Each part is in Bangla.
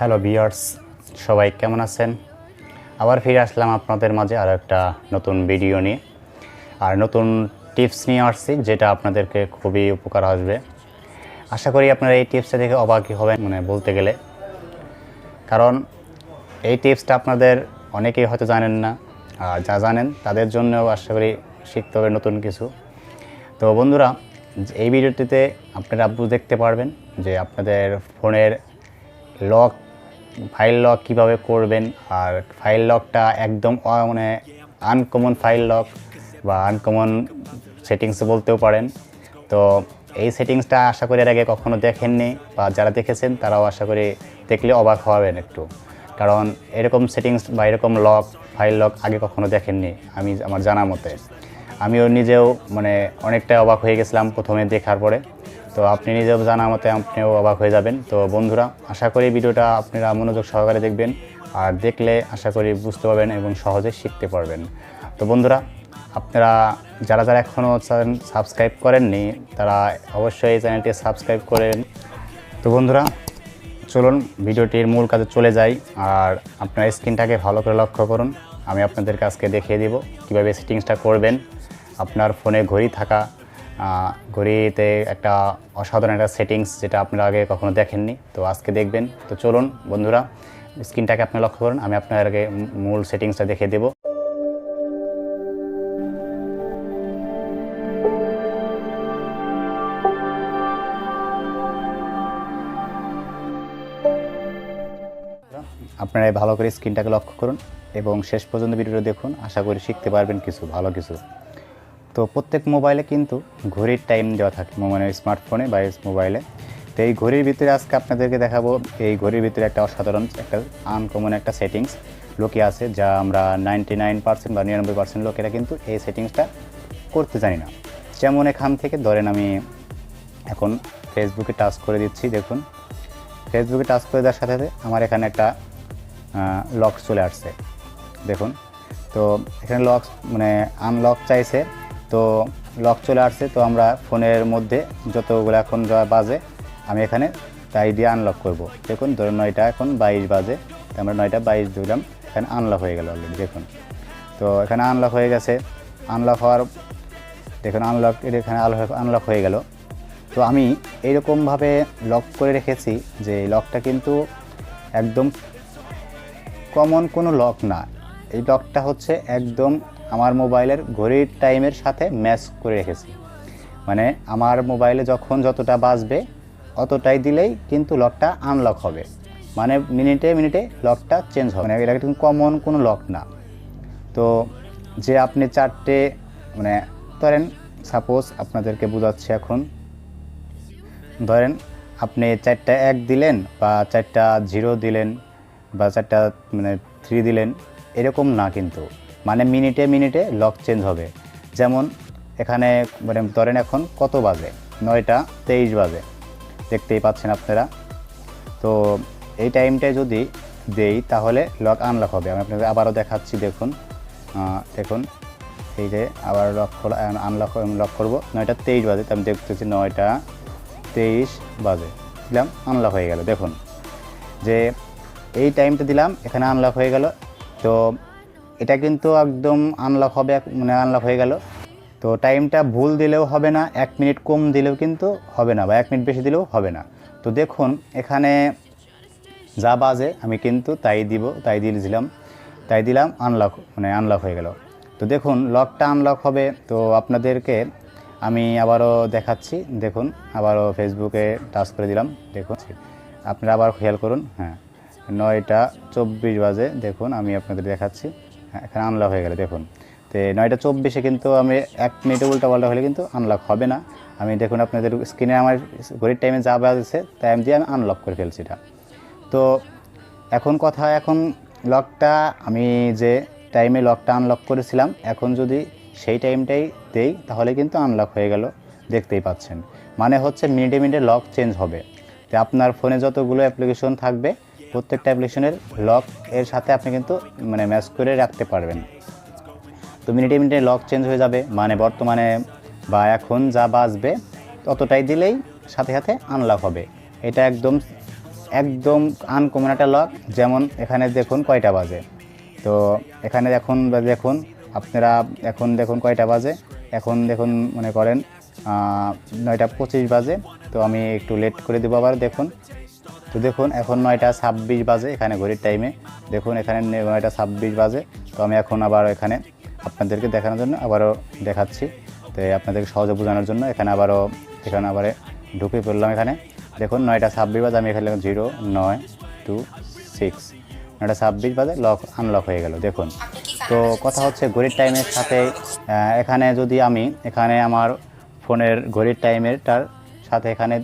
হ্যালো ভিউয়ার্স, সবাই কেমন আছেন? আবার ফিরে আসলাম আপনাদের মাঝে আরও একটা নতুন ভিডিও নিয়ে আর নতুন টিপস নিয়ে আসছি, যেটা আপনাদেরকে খুবই উপকার আসবে। আশা করি আপনারা এই টিপসটা দেখে অবাকই হবেন, বলতে গেলে, কারণ এই টিপসটা আপনাদের অনেকেই হয়তো জানেন না, আর যা জানেন তাদের জন্যও আশা করি শিখতে হবে নতুন কিছু। তো বন্ধুরা, এই ভিডিওটিতে আপনারা দেখতে পারবেন যে আপনাদের ফোনের লক, ফাইল লক কীভাবে করবেন। আর ফাইল লকটা একদম আনকমন ফাইল লক বা আনকমন সেটিংস বলতেও পারেন। তো এই সেটিংসটা আশা করি এর আগে কখনো দেখেননি, বা যারা দেখেছেন তারাও আশা করি দেখলে অবাক হবেন একটু, কারণ এরকম সেটিংস বা এরকম লক, ফাইল লক আগে কখনো দেখেননি। আমার জানা মতে আমিও নিজেও অনেকটা অবাক হয়ে গেছিলাম প্রথমে দেখার পরে। তো আপনি নিজেও জানা মতে আপনিও অবাক হয়ে যাবেন। তো বন্ধুরা, আশা করি ভিডিওটা আপনারা মনোযোগ সহকারে দেখবেন, আর দেখলে আশা করি বুঝতে পারবেন এবং সহজে শিখতে পারবেন। তো বন্ধুরা, আপনারা যারা যারা এখনও সাবস্ক্রাইব করেননি তারা অবশ্যই এই চ্যানেলটি সাবস্ক্রাইব করেন। তো বন্ধুরা, চলুন ভিডিওটির মূল কাজে চলে যাই। আর আপনার স্ক্রিনটাকে ভালো করে লক্ষ্য করুন। আমি আপনাদের কাছকে দেখিয়ে দিব কীভাবে সেটিংসটা করবেন। আপনার ফোনে ঘড়িতে একটা অসাধারণ একটা সেটিংস, যেটা আপনারা আগে কখনো দেখেননি, তো আজকে দেখবেন। তো চলুন বন্ধুরা, স্ক্রিনটাকে আপনি লক্ষ্য করুন, আমি আপনাদেরকে মূল সেটিংসটা দেখিয়ে দেব। আপনারা ভালো করে স্ক্রিনটাকে লক্ষ্য করুন এবং শেষ পর্যন্ত ভিডিওটা দেখুন, আশা করি শিখতে পারবেন ভালো কিছু। তো প্রত্যেক মোবাইলে কিন্তু ঘড়ির টাইম দেওয়া থাকে, স্মার্টফোনে বা মোবাইলে। তো এই ঘড়ির ভিতরে আজকে আপনাদেরকে দেখাবো, এই ঘড়ির ভিতরে একটা অসাধারণ একটা আনকমন একটা সেটিংস লুকিয়ে আছে, যা আমরা 99% বা 99% লোকেরা কিন্তু এই সেটিংসটা করতে জানি না। যেমন এখান থেকে ধরেন, আমি এখন ফেসবুকে টাচ করে দিচ্ছি। দেখুন, ফেসবুকে টাচ করে দেওয়ার সাথে সাথে আমার এখানে একটা লক চলে আসছে। দেখুন, তো এখানে আনলক চাইছে, তো লক চলে আসছে। তো আমরা ফোনের মধ্যে যতগুলো এখন যা বাজে, আমি এখানে তাই দিয়ে আনলক করব। দেখুন, ধরুন 9টা এখন 22 বাজে, তো আমরা 9টা 22 দিলাম, এখানে আনলক হয়ে গেল অলরেডি। দেখুন, তো এখানে আনলক হয়ে গেছে। আনলক হওয়ার দেখুন, এখানে আনলক হয়ে গেল। তো আমি এইরকমভাবে লক করে রেখেছি যে লকটা কিন্তু একদম কমন কোনো লক না। এই লকটা হচ্ছে একদম আমার মোবাইলের ঘড়ির টাইমের সাথে ম্যাচ করে রেখেছি। আমার মোবাইলে যখন যতটা বাজবে অতটাই দিলেই কিন্তু লকটা আনলক হবে, মিনিটে মিনিটে লকটা চেঞ্জ হবে। এটা কিন্তু কমন কোনো লক না। তো যে আপনি 4টে ধরেন, সাপোজ আপনাদেরকে বোঝাচ্ছি এখন, ধরেন আপনি 4টা 1 দিলেন বা 4টা 0 দিলেন বা 4টা 3 দিলেন, এরকম না কিন্তু, মিনিটে মিনিটে লক চেঞ্জ হবে। যেমন এখানে ধরেন এখন কত বাজে, 9টা 23 বাজে, দেখতেই পাচ্ছেন আপনারা। তো এই টাইমটায় যদি দেই তাহলে লক আনলক হবে। আমি আপনাদের আবারও দেখাচ্ছি। দেখুন, এই যে আবার লক করবো 9টা 23 বাজে, তো আমি দেখতেছি 9টা 23 বাজে দিলাম, আনলক হয়ে গেল। দেখুন যে এই টাইমটা দিলাম, এখানে আনলক হয়ে গেল। তো এটা কিন্তু একদম আনলক হবে, আনলক হয়ে গেল। তো টাইমটা ভুল দিলেও হবে না, 1 মিনিট কম দিলেও কিন্তু হবে না, বা 1 মিনিট বেশি দিলেও হবে না। তো দেখুন, এখানে যা বাজে আমি কিন্তু তাই দিলাম, আনলক হয়ে গেল। তো দেখুন, লকটা আনলক হবে। তো আপনাদেরকে আমি আবারও দেখাচ্ছি। দেখুন, আবারও ফেসবুকে টাচ করে দিলাম। দেখুন, আপনারা আবার খেয়াল করুন। হ্যাঁ, 9টা 24 বাজে, দেখুন আমি আপনাদের দেখাচ্ছি। হ্যাঁ, এখানে আনলক হয়ে গেল। দেখুন, তো 9টা 24-এ কিন্তু আমি 1 মিনিটে উল্টাপাল্টা হলে কিন্তু আনলক হবে না। আমি দেখুন আপনাদের স্ক্রিনে আমার ঘড়ির টাইমে যা বাজছে টাইম দিয়ে আমি আনলক করে ফেলছি এটা। তো এখন লকটা আমি যে টাইমে লকটা আনলক করেছিলাম, এখন যদি সেই টাইমটাই দেই তাহলে কিন্তু আনলক হয়ে গেল, দেখতেই পাচ্ছেন। হচ্ছে মিনিটে মিনিটে লক চেঞ্জ হবে। তো আপনার ফোনে যতগুলো অ্যাপ্লিকেশন থাকবে, প্রত্যেকটা অ্যাপ্লিকেশনের লক এর সাথে আপনি কিন্তু ম্যাচ করে রাখতে পারবেন। তো মিনিটে মিনিটে লক চেঞ্জ হয়ে যাবে, বর্তমানে বা এখন যা বাজবে ততটাই দিলেই সাথে সাথে আনলক হবে। এটা একদম একদম আনকমন একটা লক। যেমন এখানে দেখুন কয়টা বাজে, তো এখানে দেখুন আপনারা এখন দেখুন কয়টা বাজে, এখন দেখুন মনে করেন 9:25 বাজে। তো আমি একটু লেট করে দেবো আবার দেখুন। তো দেখুন এখন 9:26 বাজে এখানে ঘড়ির টাইমে, দেখুন এখানে 9:26 বাজে। তো আমি এখন আবার এখানে আপনাদেরকে দেখানোর জন্য আবারও দেখাচ্ছি, তো আপনাদেরকে সহজে বোঝানোর জন্য এখানে আবারও ঢুকে পড়লাম। এখানে দেখুন 9:26 বাজে, আমি এখানে 0926 9:26 বাজে আনলক হয়ে গেল দেখুন। তো কথা হচ্ছে ঘড়ির টাইমের সাথে এখানে যদি আমি এখানে আমার ফোনের ঘড়ির টাইমেরটার সাথে এখানে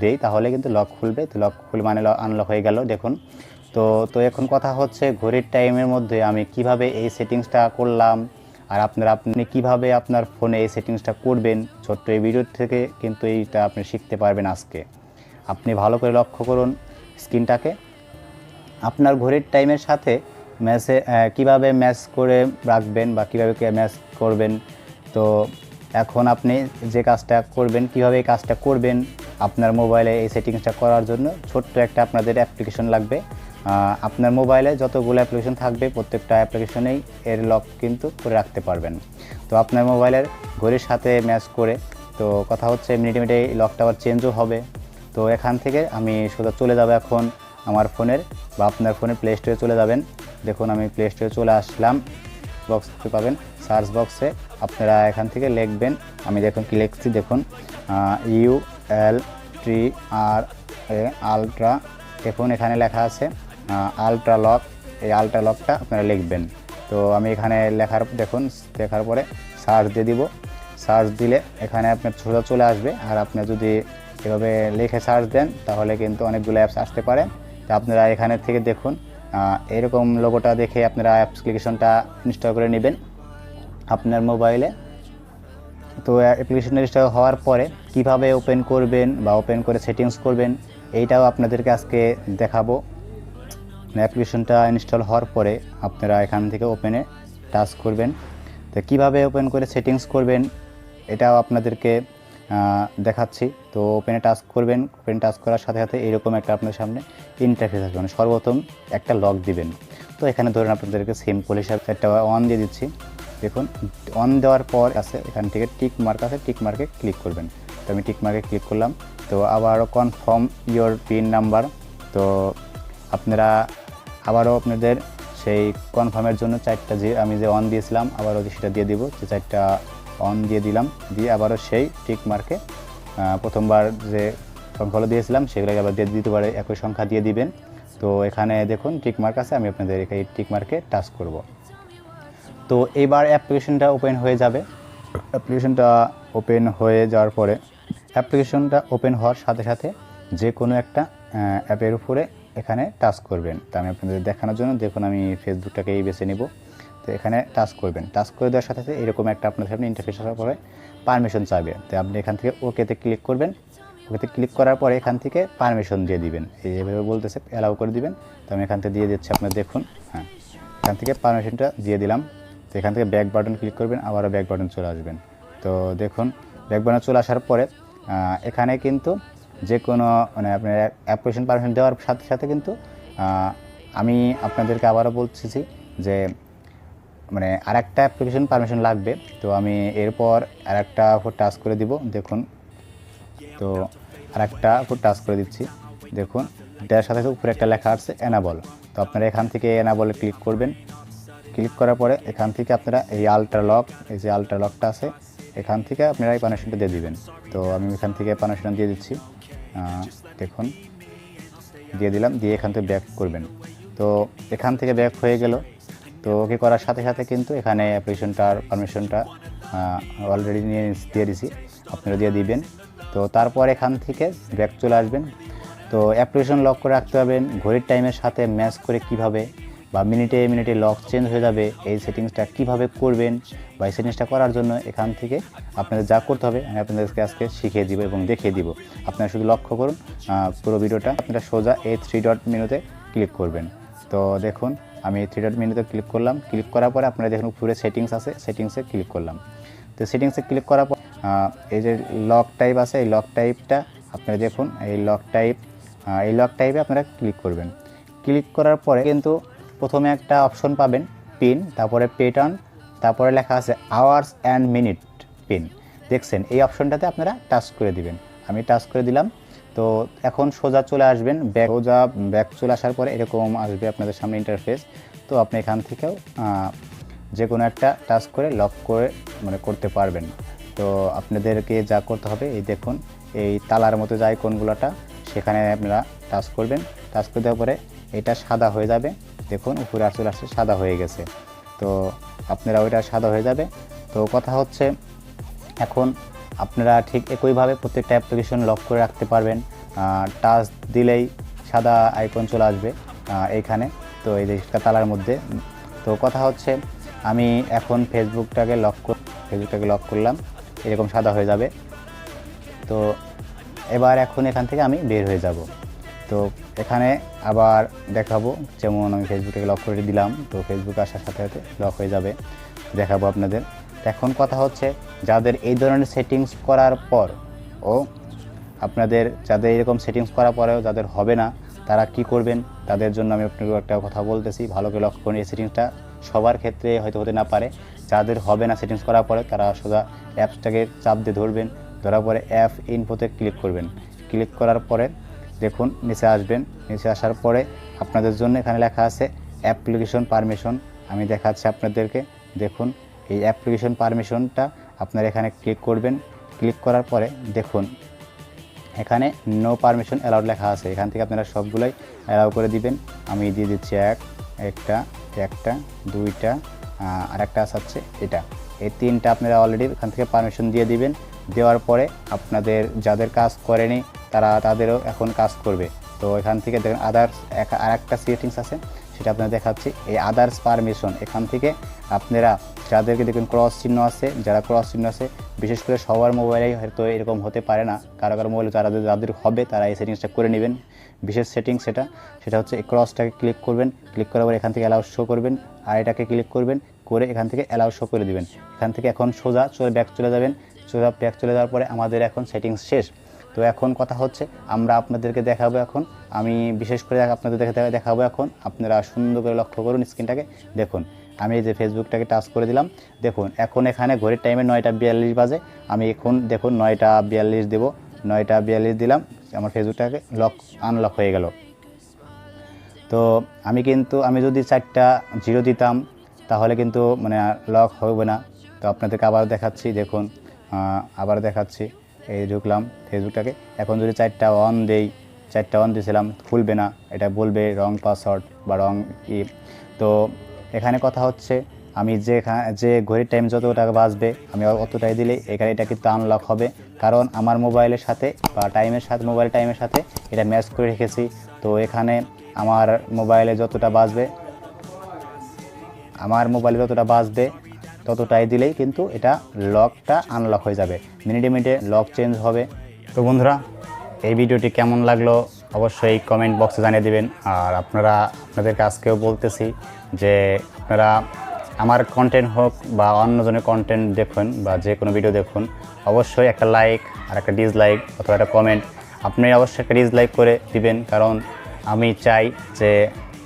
দেই তাহলে কিন্তু লক খুলবে। তো লক খুলে মানে আনলক হয়ে গেল দেখুন। তো এখন কথা হচ্ছে ঘড়ির টাইমের মধ্যে আমি কিভাবে এই সেটিংসটা করলাম, আর আপনি কিভাবে আপনার ফোনে এই সেটিংসটা করবেন, ছোট্ট এই ভিডিও থেকে কিন্তু এইটা আপনি শিখতে পারবেন আজকে। আপনি ভালো করে লক্ষ্য করুন স্ক্রিনটাকে। আপনার ঘড়ির টাইমের সাথে কিভাবে ম্যাচ করে রাখবেন বা কীভাবে ম্যাচ করবেন। তো এখন আপনি যে কাজটা করবেন, কিভাবে এই কাজটা করবেন, আপনার মোবাইলে এই সেটিংসটা করার জন্য ছোট্ট একটা আপনাদের অ্যাপ্লিকেশন লাগবে। আপনার মোবাইলে যতগুলো অ্যাপ্লিকেশন থাকবে প্রত্যেকটা অ্যাপ্লিকেশনেই এর লক কিন্তু করে রাখতে পারবেন। তো আপনার মোবাইলের ঘড়ির সাথে ম্যাচ করে, তো কথা হচ্ছে মিনিটে এই লকটা আবার চেঞ্জও হবে। তো এখান থেকে আমি সোজা চলে যাব এখন আমার ফোনের বা আপনার ফোনের প্লে স্টোরে চলে যাবেন। দেখুন আমি প্লে স্টোরে চলে আসলাম, বক্স পাবেন সার্চ বক্সে, আপনারা এখান থেকে লিখবেন, আমি দেখুন কি লিখছি দেখুন ULTRA আলট্রা। দেখুন এখানে লেখা আছে আলট্রা লক, এই আলট্রা লকটা আপনারা লিখবেন। তো আমি এখানে দেখার পরে সার্চ দিয়ে দিব। সার্চ দিলে এখানে আপনার সোজা চলে আসবে। আর আপনি যদি এভাবে লিখে সার্চ দেন তাহলে কিন্তু অনেকগুলো অ্যাপস আসতে পারে। তো আপনারা এখানে থেকে দেখুন এরকম লোগোটা দেখে আপনারা অ্যাপ্লিকেশনটা ইনস্টল করে নেবেন আপনার মোবাইলে। তো অ্যাপ্লিকেশন ইনস্টল হওয়ার পরে কিভাবে ওপেন করবেন বা ওপেন করে সেটিংস করবেন এইটাও আপনাদেরকে আজকে দেখাবো। অ্যাপ্লিকেশনটা ইনস্টল হওয়ার পরে আপনারা এখান থেকে ওপেনে টাচ করবেন। তো কিভাবে ওপেন করে সেটিংস করবেন এটাও আপনাদেরকে দেখাচ্ছি। তো ওপেনে টাচ করবেন, ওপেন টাচ করার সাথে সাথে এরকম একটা আপনার সামনে ইন্টারফেস আসবে। মানে সর্বপ্রথম একটা লক দিবেন। তো এখানে ধরুন আপনাদেরকে সিম্পল হিসাবে একটা অন দিয়ে দিচ্ছি। দেখুন অন দেওয়ার পর আছে এখান থেকে টিক মার্ক আছে, টিক মার্কে ক্লিক করবেন। তো আমি টিক মার্কে ক্লিক করলাম। তো আবারও কনফার্ম ইয়োর পিন নাম্বার। তো আপনারা আবারও আপনাদের সেই কনফার্মের জন্য 4টা যে আমি যে অন দিয়েছিলাম আবারও সেটা দিয়ে দিব। যে 4টা অন দিয়ে দিলাম, দিয়ে আবারও সেই টিক মার্কে প্রথমবার যে সংখ্যাগুলো দিয়েছিলাম সেগুলোকে আবার দিয়ে দিতে পারে, একই সংখ্যা দিয়ে দিবেন। তো এখানে দেখুন টিক মার্ক আছে, আমি আপনাদের এই টিক মার্কে টাচ করব। তো এবার অ্যাপ্লিকেশনটা ওপেন হয়ে যাবে। অ্যাপ্লিকেশনটা ওপেন হয়ে যাওয়ার পরে অ্যাপ্লিকেশনটা ওপেন হওয়ার সাথে সাথে যে কোনো একটা অ্যাপের উপরে এখানে টাচ করবেন। তো আমি আপনাদের দেখানোর জন্য দেখুন আমি ফেসবুকটাকেই বেছে নেব। তো এখানে টাচ করবেন, টাচ করে দেওয়ার সাথে সাথে এরকম একটা আপনার সামনে ইন্টারফেস আসার পরে পারমিশন চাইবে। তো আপনি এখান থেকে ওকেতে ক্লিক করবেন। ওকেতে ক্লিক করার পরে এখান থেকে পারমিশন দিয়ে দিবেন, এইভাবে বলতেছে অ্যালাউ করে দিবেন। তো আমি এখান থেকে দিয়ে দিচ্ছি, আপনারা দেখুন। হ্যাঁ, এখান থেকে পারমিশনটা দিয়ে দিলাম। তো এখান থেকে ব্যাক বাটন ক্লিক করবেন, আবারও ব্যাক বাটন চলে আসবেন। তো দেখুন ব্যাক বাটন চলে আসার পরে এখানে কিন্তু যে কোনো মানে আপনার অ্যাপ্লিকেশন পারমিশন দেওয়ার সাথে সাথে কিন্তু আমি আপনাদেরকে আবারও বলতেছি যে মানে আরেকটা অ্যাপ্লিকেশন পারমিশন লাগবে। তো আমি এরপর আরেকটা উপর টাচ করে দিব। দেখুন তো আরেকটা উপর টাচ করে দিচ্ছি। দেখুন এটার সাথে উপরে একটা লেখা আছে এনাবল। তো আপনারা এখান থেকে এনাবলে ক্লিক করবেন। ক্লিক করার পরে এখান থেকে আপনারা এই আলট্রা লক, এই যে আলট্রা লকটা আছে এখান থেকে আপনারা এই পারমিশনটা দিয়ে দিবেন। তো আমি এখান থেকে পারমিশন দিয়ে দিচ্ছি। দেখুন দিয়ে দিলাম, দিয়ে এখান থেকে ব্যাক করবেন। তো এখান থেকে ব্যাক হয়ে গেল। তো ওকে করার সাথে সাথে কিন্তু এখানে অ্যাপ্লিকেশনটার পারমিশনটা অলরেডি দিয়ে দিছি, আপনারা দিয়ে দিবেন। তো তারপর এখান থেকে ব্যাক চলে আসবেন। তো অ্যাপ্লিকেশন লক করে রাখতে পারবেন ঘড়ির টাইমের সাথে ম্যাচ করে কিভাবে, বা মিনিটে মিনিটে লক চেঞ্জ হয়ে যাবে এই সেটিংসটা কিভাবে করবেন, বা এই সেটিংসটা করার জন্য এখান থেকে আপনাদের যা করতে হবে আমি আপনাদেরকে আজকে শিখিয়ে দিব এবং দেখিয়ে দিব। আপনারা শুধু লক্ষ্য করুন পুরো ভিডিওটা। আপনারা সোজা এই 3 ডট মেনুতে ক্লিক করবেন। তো দেখুন আমি 3 ডট মেনুতে ক্লিক করলাম। ক্লিক করার পরে আপনারা দেখুন পুরো সেটিংস আছে, সেটিংসে ক্লিক করলাম। তো সেটিংসে ক্লিক করার পর এই যে লক টাইপ আছে, এই লক টাইপটা আপনারা দেখুন, এই লক টাইপ এই লক টাইপে আপনারা ক্লিক করবেন। ক্লিক করার পরে কিন্তু প্রথমে একটা অপশন পাবেন পিন, তারপরে প্যাটার্ন, তারপরে লেখা আছে আওয়ার্স অ্যান্ড মিনিট পিন। দেখছেন এই অপশনটাতে আপনারা টাচ করে দিবেন। আমি টাচ করে দিলাম। তো এখন সোজা চলে আসবেন, ব্যাক চলে আসার পরে এরকম আসবে আপনাদের সামনে ইন্টারফেস। তো আপনি এখান থেকেও যে কোনো একটা টাচ করে লক করে করতে পারবেন। তো আপনাদেরকে যা করতে হবে এই দেখুন এই তালার মতো যে আইকনগুলোটা সেখানে আপনারা টাচ করবেন। টাচ করে দেওয়ার পরে এটা সাদা হয়ে যাবে, দেখুন উপরে চলে আসছে, সাদা হয়ে গেছে। তো আপনারা ওইটা সাদা হয়ে যাবে। তো কথা হচ্ছে এখন আপনারা ঠিক একইভাবে প্রত্যেকটা অ্যাপ্লিকেশন লক করে রাখতে পারবেন। টাচ দিলেই সাদা আইকন চলে আসবে এইখানে। তো এই জিনিসটা তালার মধ্যে। তো কথা হচ্ছে আমি এখন ফেসবুকটাকে লক করলাম, এরকম সাদা হয়ে যাবে। তো এবার এখন এখান থেকে আমি বের হয়ে যাব। তো এখানে আবার দেখাবো, যেমন আমি ফেসবুকটাকে লক করে দিলাম, তো ফেসবুক আসার সাথে সাথে লক হয়ে যাবে, দেখাবো আপনাদের। এখন কথা হচ্ছে যাদের এই ধরনের সেটিংস করার পর ও আপনাদের যাদের এরকম সেটিংস করার পরেও যাদের হবে না তারা কি করবেন, তাদের জন্য আমি আপনাকে একটা কথা বলতেছি, ভালো করে লক্ষ্য করুন। এই সেটিংসটা সবার ক্ষেত্রে হয়তো হতে না পারে। যাদের হবে না সেটিংস করার পরে তারা সোজা অ্যাপসটাকে চাপ দিয়ে ধরবেন, ধরার পরে অ্যাপ ইনফোতে ক্লিক করবেন। ক্লিক করার পরে দেখুন নিচে আসবেন, নিচে আসার পরে আপনাদের জন্য এখানে লেখা আছে অ্যাপ্লিকেশন পারমিশন। আমি দেখাচ্ছি আপনাদেরকে, দেখুন এই অ্যাপ্লিকেশন পারমিশনটা আপনারা এখানে ক্লিক করবেন। ক্লিক করার পরে দেখুন এখানে নো পারমিশন অ্যালাউড লেখা আছে, এখান থেকে আপনারা সবগুলোই অ্যালাউ করে দিবেন। আমি দিয়ে দিচ্ছি একটা দুইটা আর একটা আছে এটা, এই তিনটা আপনারা অলরেডি এখান থেকে পারমিশন দিয়ে দিবেন। দেওয়ার পরে আপনাদের যাদের কাজ করেনি তাদেরও এখন কাজ করবে। তো এখান থেকে দেখেন আদার্স আর একটা সেটিংস আছে, সেটা আপনাদের দেখাচ্ছি। এই আদার্স পারমিশন এখান থেকে আপনারা যাদেরকে দেখুন ক্রস চিহ্ন আছে, যারা ক্রস চিহ্ন আছে, বিশেষ করে সবার মোবাইলেই হয়তো এরকম হতে পারে না, কারো মোবাইলে যাদের হবে তারা এই সেটিংসটা করে নেবেন। বিশেষ সেটিংস সেটা হচ্ছে এই ক্রসটাকে ক্লিক করবেন, ক্লিক করার পর এখান থেকে অ্যালাউ শো করবেন, আর এটাকে ক্লিক করবেন, করে এখান থেকে অ্যালাউ শো করে দিবেন। এখান থেকে এখন সোজা ব্যাক চলে যাবেন। ব্যাক চলে যাওয়ার পরে আমাদের এখন সেটিংস শেষ। তো এখন কথা হচ্ছে আমরা আপনাদেরকে দেখাবো, এখন আমি বিশেষ করে আপনাদের দেখাবো। এখন আপনারা সুন্দর করে লক্ষ্য করুন স্ক্রিনটাকে, দেখুন আমি এই যে ফেসবুকটাকে টাচ করে দিলাম, দেখুন এখন এখানে ঘড়ির টাইমে 9টা 42 বাজে। আমি এখন দেখুন 9টা 42 দেবো, 9টা 42 দিলাম, আমার ফেসবুকটাকে আনলক হয়ে গেল। তো আমি যদি 4টা 0 দিতাম তাহলে কিন্তু লক হবে না। তো আপনাদেরকে আবার দেখাচ্ছি, দেখুন আবার দেখাচ্ছি, এই ঢুকলাম ফেসবুকটাকে। এখন যদি 4টা 1 দেই, 4টা 1 দিয়েছিলাম, খুলবে না, এটা বলবে রং পাসওয়ার্ড বা রং ই। তো এখানে কথা হচ্ছে আমি যে ঘড়ির টাইম যতটা বাজবে আমি অতটাই দিলে এখানে এটা কিন্তু আনলক হবে, কারণ আমার মোবাইলের সাথে বা মোবাইল টাইমের সাথে এটা ম্যাচ করে রেখেছি। তো এখানে আমার মোবাইলে যতটা বাজবে ততটাই দিলেই কিন্তু এটা লকটা আনলক হয়ে যাবে, মিনিটে মিনিটে লক চেঞ্জ হবে। তো বন্ধুরা এই ভিডিওটি কেমন লাগলো অবশ্যই কমেন্ট বক্সে জানিয়ে দিবেন। আর আপনাদেরকে আজকেও বলতেছি যে আপনারা আমার কন্টেন্ট হোক বা অন্যজনের কন্টেন্ট দেখুন বা যে কোনো ভিডিও দেখুন, অবশ্যই একটা লাইক আর একটা ডিসলাইক অথবা একটা কমেন্ট আপনি অবশ্যই একটা ডিসলাইক করে দিবেন, কারণ আমি চাই যে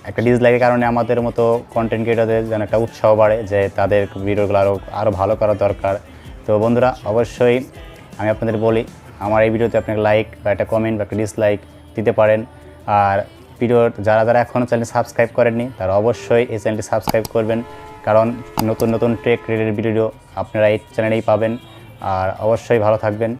একটা ডিসলাইকের কারণে আমাদের মতো কন্টেন্ট ক্রিয়েটরদের যেন একটা উৎসাহ বাড়ে, যে তাদের ভিডিওগুলো আরও ভালো করা দরকার। তো বন্ধুরা অবশ্যই আমি আপনাদের বলি আমার এই ভিডিওতে আপনাকে লাইক বা একটা কমেন্ট বা একটা ডিসলাইক দিতে পারেন। আর যারা এখনও চ্যানেল সাবস্ক্রাইব করেননি তারা অবশ্যই এই চ্যানেলটি সাবস্ক্রাইব করবেন, কারণ নতুন টেক রিলেটেড ভিডিও আপনারা এই চ্যানেলেই পাবেন। আর অবশ্যই ভালো থাকবেন।